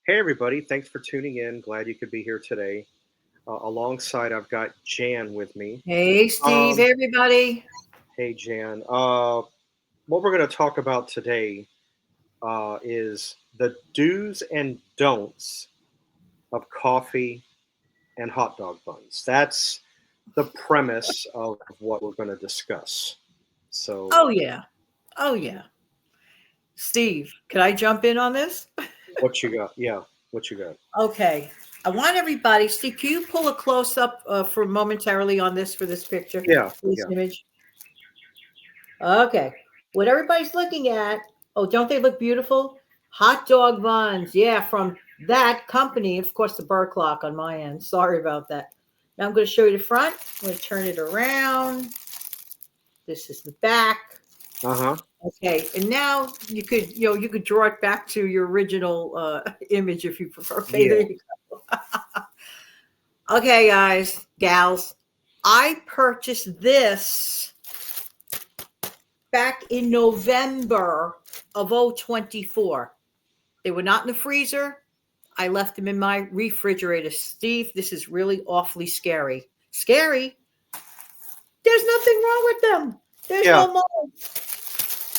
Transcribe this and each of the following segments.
Hey, everybody. Thanks for tuning in. Glad you could be here today. Alongside, I've got Jan with me. Hey, Steve, Um, hey, everybody. hey, Jan. What we're going to talk about today is the do's and don'ts of coffee and hot dog buns. That's the premise of what we're going to discuss. So, Oh, yeah. Oh, yeah. Steve, can I jump in on this? what you got? Yeah, what you got? Okay. I want everybody, Steve, can you pull a close up for momentarily on this for this picture, Yeah, for this yeah, image? Okay. What everybody's looking at, oh, don't they look beautiful? Hot dog buns. Yeah, from that company. Of course, the bird clock on my end. Sorry about that. Now I'm going to show you the front. I'm going to turn it around. This is the back. uh huh. Okay, and now you could draw it back to your original image if you prefer. Okay, there Yeah. you go. Okay, guys, gals, I purchased this back in November of 024. They were not in the freezer. I left them in my refrigerator. Steve, this is really awfully scary. Scary. There's nothing wrong with them. There's Yeah, no mold.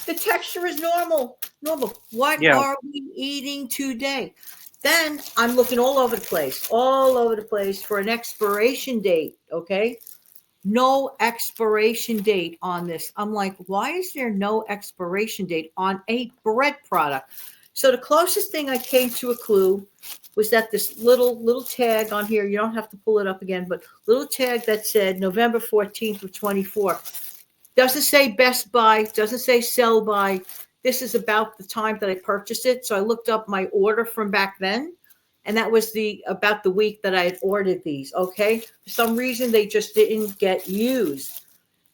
The texture is normal. Normal. What yeah. are we eating today? Then I'm looking all over the place for an expiration date. Okay. No expiration date on this. I'm like, why is there no expiration date on a bread product? So the closest thing I came to a clue was that this little tag on here, you don't have to pull it up again, but little tag that said November 14th of 24. Doesn't say best buy, doesn't say sell by. This is about the time that I purchased it. So I looked up my order from back then, and that was the about the week that I had ordered these. Okay. For some reason they just didn't get used.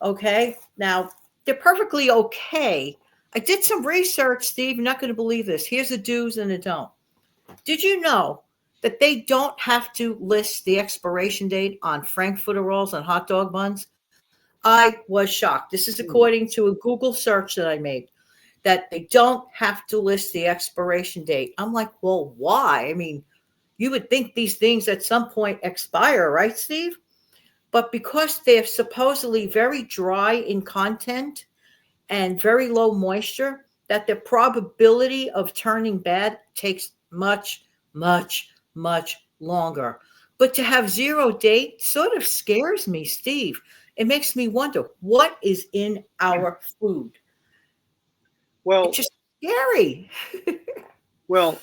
Okay. Now they're perfectly okay. I did some research, Steve. You're not going to believe this. Here's the do's and the don't. Did you know that they don't have to list the expiration date on Frankfurter rolls and hot dog buns? I was shocked. This is Hmm. according to a Google search that I made, that they don't have to list the expiration date. I'm like, well, why? I mean, you would think these things at some point expire, right, Steve? But because they're supposedly very dry in content and very low moisture, that the probability of turning bad takes much, much, much longer. But to have zero date sort of scares me, Steve. It makes me wonder what is in our food. It's Well, just scary. well.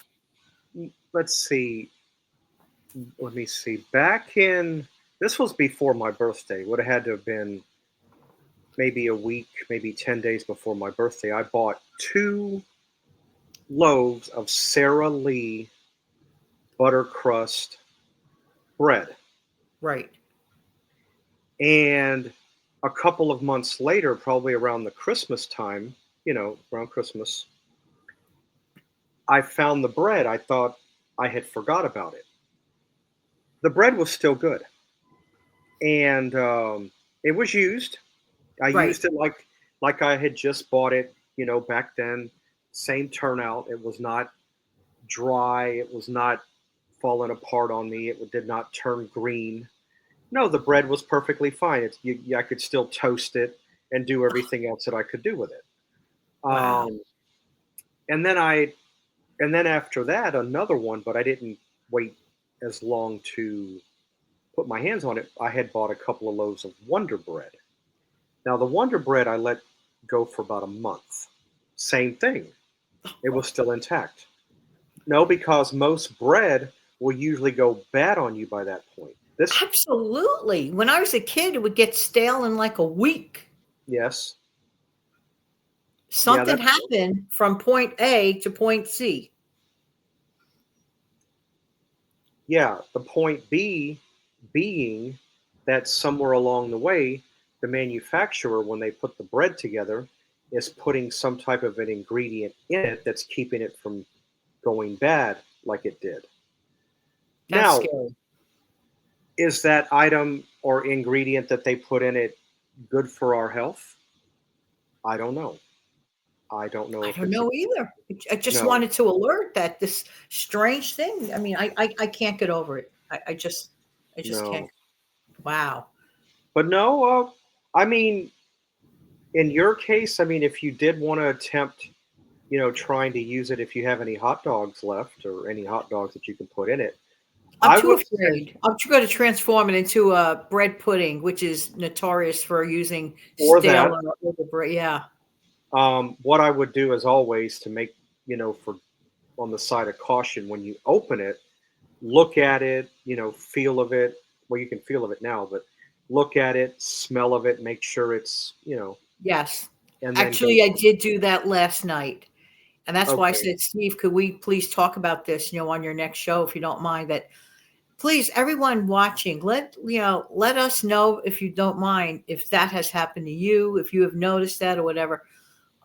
Let's see. Let me see. Back in this was before my birthday. Would have had to have been maybe a week, maybe 10 days before my birthday. I bought 2 loaves of Sara Lee butter crust bread, Right. and a couple of months later, probably around the Christmas time, around Christmas, I found the bread. I thought I had forgot about it. The bread was still good, and it was used. I Right. used it like I had just bought it, back then. Same turnout. It was not dry. It was not falling apart on me. It did not turn green. No, the bread was perfectly fine. I could still toast it and do everything else that I could do with it. Wow. Um, and then I and then after that another one, but I didn't wait as long to put my hands on it. I had bought a couple of loaves of Wonder Bread. Now, the Wonder Bread I let go for about a month. Same thing. It was still intact. No, because most bread will usually go bad on you by that point. This, Absolutely. When I was a kid, it would get stale in like a week. yes, yeah, Something that's happened from point A to point C. yeah. The point B being that somewhere along the way, the manufacturer, when they put the bread together, is putting some type of an ingredient in it that's keeping it from going bad like it did. That's Now, scary. is that item or ingredient that they put in it good for our health? I don't know. I don't know I if don't it's know either. I just no, wanted to alert that this strange thing. I mean, I can't get over it. I just can't. no. Wow. But no, I mean, in your case, I mean, if you did want to attempt, trying to use it, if you have any hot dogs left or any hot dogs that you can put in it, I'm I too would say, afraid. I'm too going to transform it into a bread pudding, which is notorious for using or stale that, or older bread. Yeah. what I would do as always to make, for on the side of caution, when you open it, look at it, feel of it. Well, you can feel of it now, but look at it, smell of it, make sure it's, Yes. and then go Actually, I from did do that last night. And that's there. why I Okay. said, Steve, could we please talk about this, on your next show, if you don't mind? That please, everyone watching, let us know, if you don't mind, if that has happened to you, if you have noticed that or whatever.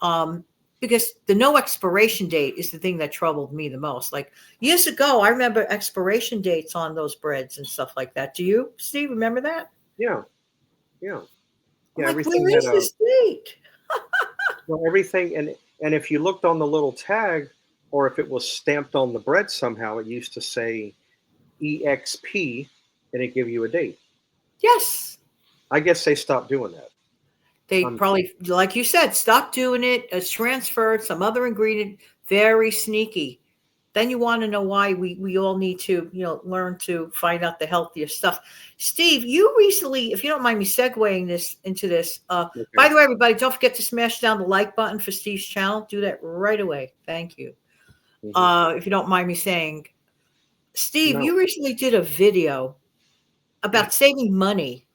Um, because the no expiration date is the thing that troubled me the most. Like years ago, I remember expiration dates on those breads and stuff like that. Do you, Steve, remember that? Yeah. Yeah. I'm Yeah. like, Everything where had is this date? everything, and if you looked on the little tag, or if it was stamped on the bread somehow, it used to say EXP, and it give you a date. Yes. I guess they stopped doing that. They Um, probably, like you said, stop doing it. It's transferred some other ingredient, very sneaky. Then you want to know why we all need to, learn to find out the healthier stuff. Steve, you recently, if you don't mind me segueing this into this, by okay. the way, everybody, don't forget to smash down the like button for Steve's channel. Do that right away. Thank you. Hmm. If you don't mind me saying, Steve, No. you recently did a video about saving money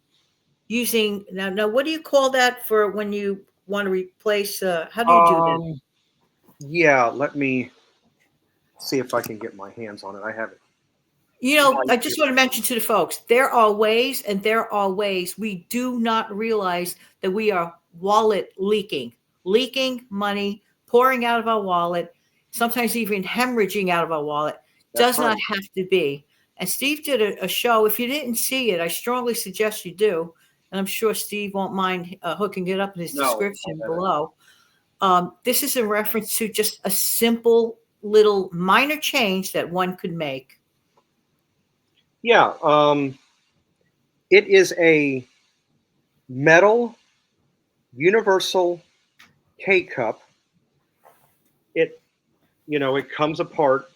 using now. What do you call that for when you want to replace? How do you do that? Um. Yeah. Let me see if I can get my hands on it. I have it right I just here. want to mention to the folks, there are ways and there are ways we do not realize that we are wallet leaking money, pouring out of our wallet, sometimes even hemorrhaging out of our wallet. That's Does right. not have to be. And Steve did a show. If you didn't see it, I strongly suggest you do. And I'm sure Steve won't mind hooking it up in his No. description below. This is in reference to just a simple little minor change that one could make. Yeah. It is a metal universal K cup. It it comes apart.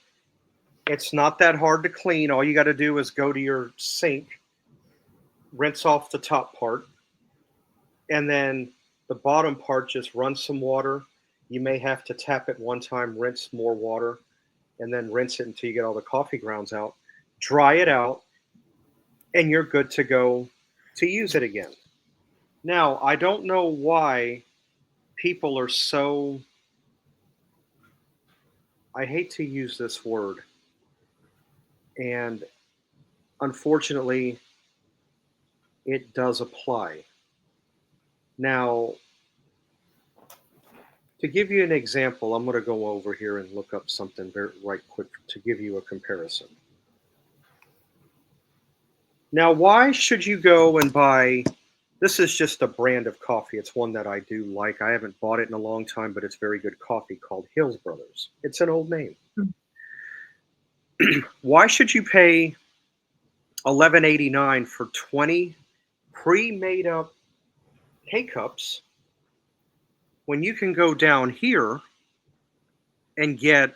It's not that hard to clean. All you got to do is go to your sink, rinse off the top part, and then the bottom part, just run some water. You may have to tap it one time, rinse more water, and then rinse it until you get all the coffee grounds out. Dry it out, and you're good to go to use it again. Now, I don't know why people are so, I hate to use this word, and unfortunately, it does apply. Now, to give you an example, I'm going to go over here and look up something very right quick to give you a comparison. Now, why should you go and buy? This is just a brand of coffee. It's one that I do like. I haven't bought it in a long time, but it's very good coffee called Hills Brothers. It's an old name. Why should you pay 11.89 for 20 pre-made up K cups when you can go down here and get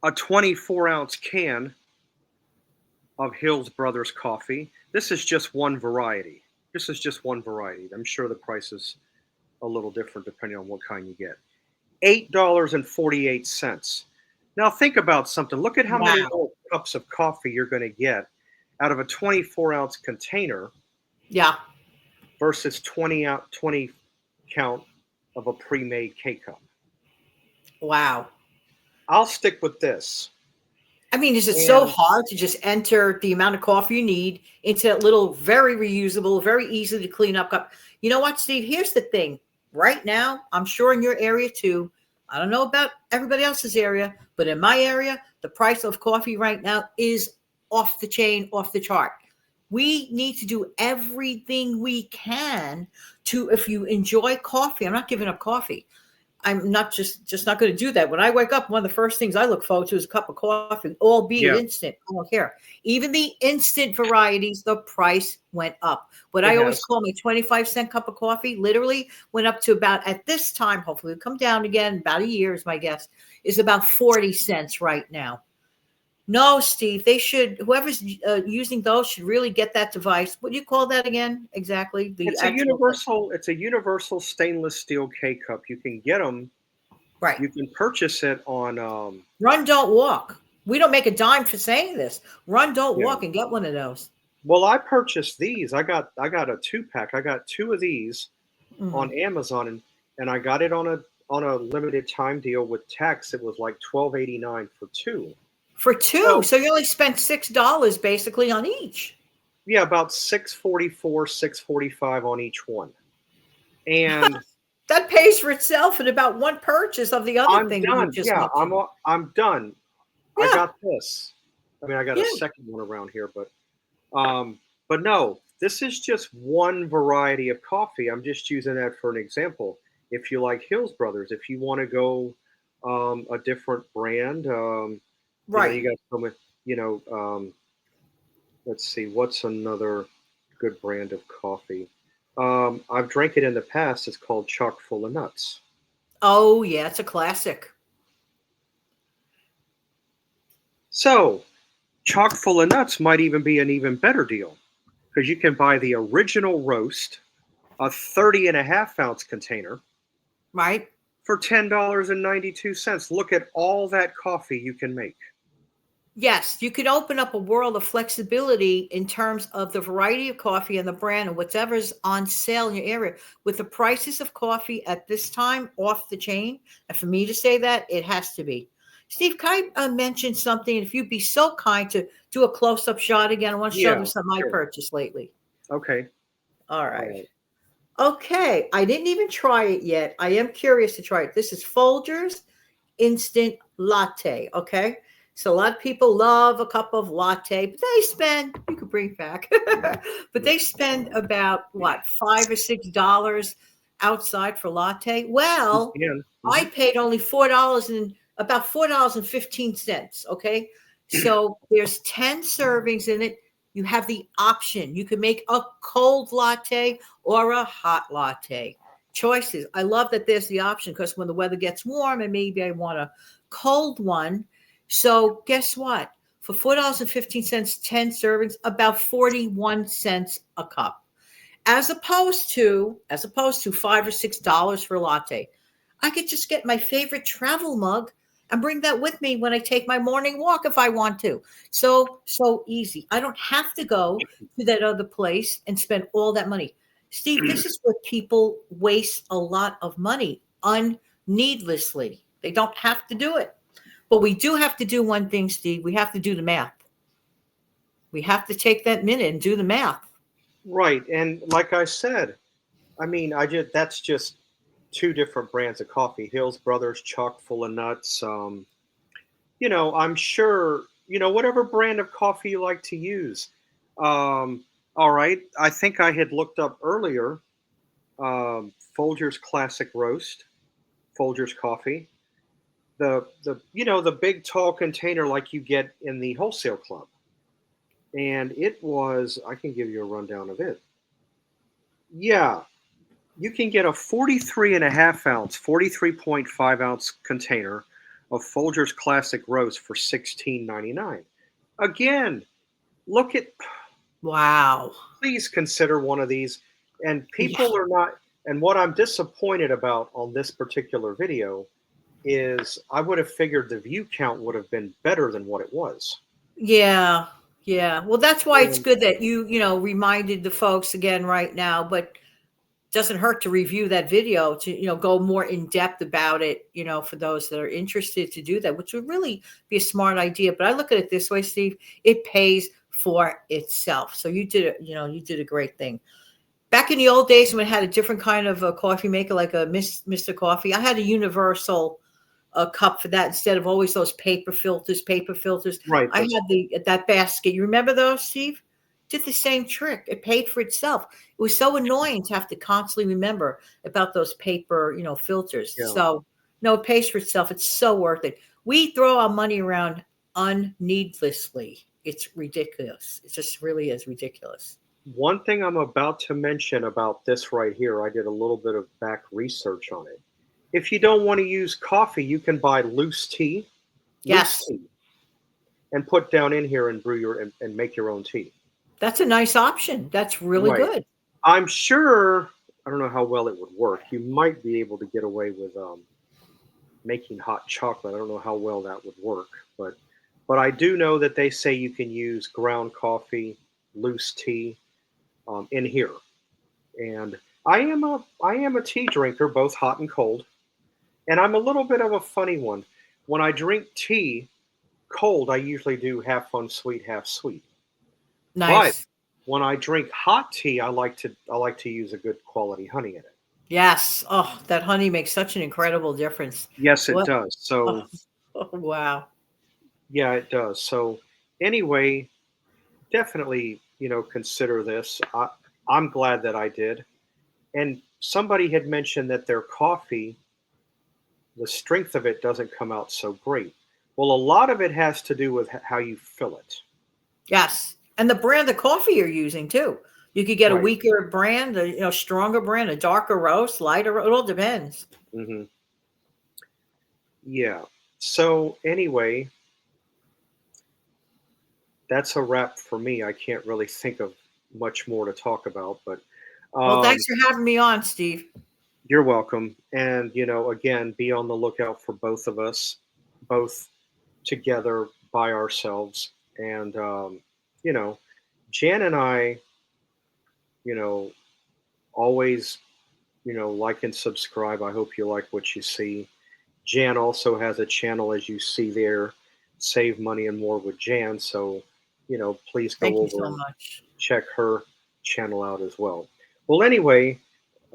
a 24-ounce can of Hills Brothers coffee? This is just one variety. This is just one variety. I'm sure the price is a little different depending on what kind you get. $8.48. Now think about something. Look at how many Wow. more cups of coffee you're going to get out of a 24-ounce container Yeah. versus 20 count of a pre-made K cup. Wow. I'll stick with this. I mean, is it so And hard to just enter the amount of coffee you need into that little, very reusable, very easy to clean up cup? You know what, Steve? Here's the thing. Right now, I'm sure in your area too. I don't know about everybody else's area, but in my area, the price of coffee right now is off the chain, off the chart. We need to do everything we can to, if you enjoy coffee, I'm not giving up coffee. I'm not just not going to do that. When I wake up, one of the first things I look forward to is a cup of coffee, albeit Yeah, instant. I don't care. Even the instant varieties, the price went up. What it I always has. call my 25-cent cup of coffee literally went up to about, at this time, hopefully it'll come down again, about a year is my guess, is about 40 cents right now. No, Steve, they should, whoever's using those should really get that device. What do you call that again? Exactly. The actual, It's a universal stainless steel K cup. You can get them. right. You can purchase it on. Run, don't walk. We don't make a dime for saying this. Run, don't Yeah. walk and get one of those. Well, I purchased these. I got a 2 pack. I got two of these Mhm. on Amazon, and I got it on a limited time deal with tax. It was like 12.89 for two. For two. So So you only spent $6 basically on each. yeah, about 6.44, 6.45 on each one. And That pays for itself in about one purchase of the other I'm thing that you done. just Yeah, mentioned. I'm done. I Yeah. got this. I mean, I got a Yeah. second one around here, but no, this is just one variety of coffee. I'm just using that for an example. If you like Hills Brothers, if you want to go a different brand, Right. you got so much. You know, let's see, what's another good brand of coffee? I've drank it in the past. It's called Chock full of nuts. Oh, yeah. It's a classic. So Chock full of nuts might even be an even better deal because you can buy the original roast, a 30 and a half ounce container Right. for $10.92. Look at all that coffee you can make. Yes, you could open up a world of flexibility in terms of the variety of coffee and the brand and whatever's on sale in your area. With the prices of coffee at this time off the chain, and for me to say that, it has to be. Steve, can I mention something? If you'd be so kind to do a close up shot again, I want to show them Yeah, something I sure. purchased lately. Okay. All All right. right. Okay. I didn't even try it yet. I am curious to try it. This is Folgers instant latte. Okay. So a lot of people love a cup of latte, but they spend, you could bring it back, but they spend about what, $5 or $6 outside for latte. You Well, can. I paid only $4 and about $4.15. Okay. So there's 10 servings in it. You have the option. You can make a cold latte or a hot latte. Choices. I love that there's the option because when the weather gets warm and maybe I want a cold one. So guess what? For $4.15, 10 servings, about 41 cents a cup. As opposed to $5 or $6 for a latte. I could just get my favorite travel mug and bring that with me when I take my morning walk if I want to. So easy. I don't have to go to that other place and spend all that money. Steve, this is where people waste a lot of money needlessly. They don't have to do it. But we do have to do one thing, Steve. We have to do the math. We have to take that minute and do the math. Right. And like I said, I mean, that's just two different brands of coffee. Hills Brothers, chock full of nuts. I'm sure, whatever brand of coffee you like to use. All right. I think I had looked up earlier Folgers Classic Roast, Folgers coffee. The big tall container like you get in the wholesale club. And it was, I can give you a rundown of it. Yeah, you can get a 43 and a half ounce, 43.5 ounce container of Folgers Classic Roast for 16.99. Again, look at, Wow. please consider one of these. And Yeah. people are not, and what I'm disappointed about on this particular video is I would have figured the view count would have been better than what it was. Yeah. Yeah. Well, that's why it's And good that you reminded the folks again right now, but doesn't hurt to review that video to go more in depth about it, for those that are interested to do that, which would really be a smart idea. But I look at it this way, Steve, it pays for itself. So you did a great thing. Back in the old days when I had a different kind of a coffee maker, like a Mr. Coffee, I had a universal cup for that instead of always those paper filters. right, I had that basket. You remember those, Steve? did the same trick. It paid for itself. It was so annoying to have to constantly remember about those paper, filters. Yeah. So no, it pays for itself. It's so worth it. We throw our money around unneedlessly. It's ridiculous. It just really is ridiculous. One thing I'm about to mention about this right here, I did a little bit of back research on it. If you don't want to use coffee, you can buy loose Yes, tea, and put down in here and brew and make your own tea. that's a nice option. That's really Right. good. I'm sure. I don't know how well it would work. You might be able to get away with making hot chocolate. I don't know how well that would work, but I do know that they say you can use ground coffee, loose tea in here. And I am a tea drinker, both hot and cold. And I'm a little bit of a funny one. When I drink tea cold, I usually do half unsweet, half sweet. But Nice. when I drink hot tea, I like to use a good quality honey in it. Yes. Oh, that honey makes such an incredible difference. Yes, it What? does. Oh, So oh, wow. yeah, it does. So anyway, definitely, consider this. I'm glad that I did. And somebody had mentioned that their coffee, the strength of it doesn't come out so great. Well, a lot of it has to do with how you fill it. Yes. And the brand of coffee you're using too. You could get a Right. weaker brand, a stronger brand, a darker roast, lighter. It all depends. Hmm. Yeah. So anyway, that's a wrap for me. I can't really think of much more to talk about, but Well, um, thanks for having me on, Steve. you're welcome. And again, be on the lookout for both of us, both together by ourselves. And you know, Jan and I, you know, always, like and subscribe. I hope you like what you see. Jan also has a channel, as you see there, Save Money and More with Jan. So, please go Thank you over so and much. check her channel out as well. Well, anyway,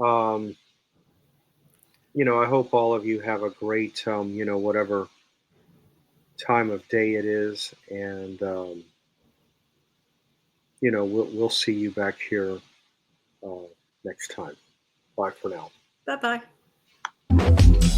um, I hope all of you have a great, whatever time of day it is, and we'll see you back here uh, next time. Bye for now. Bye bye.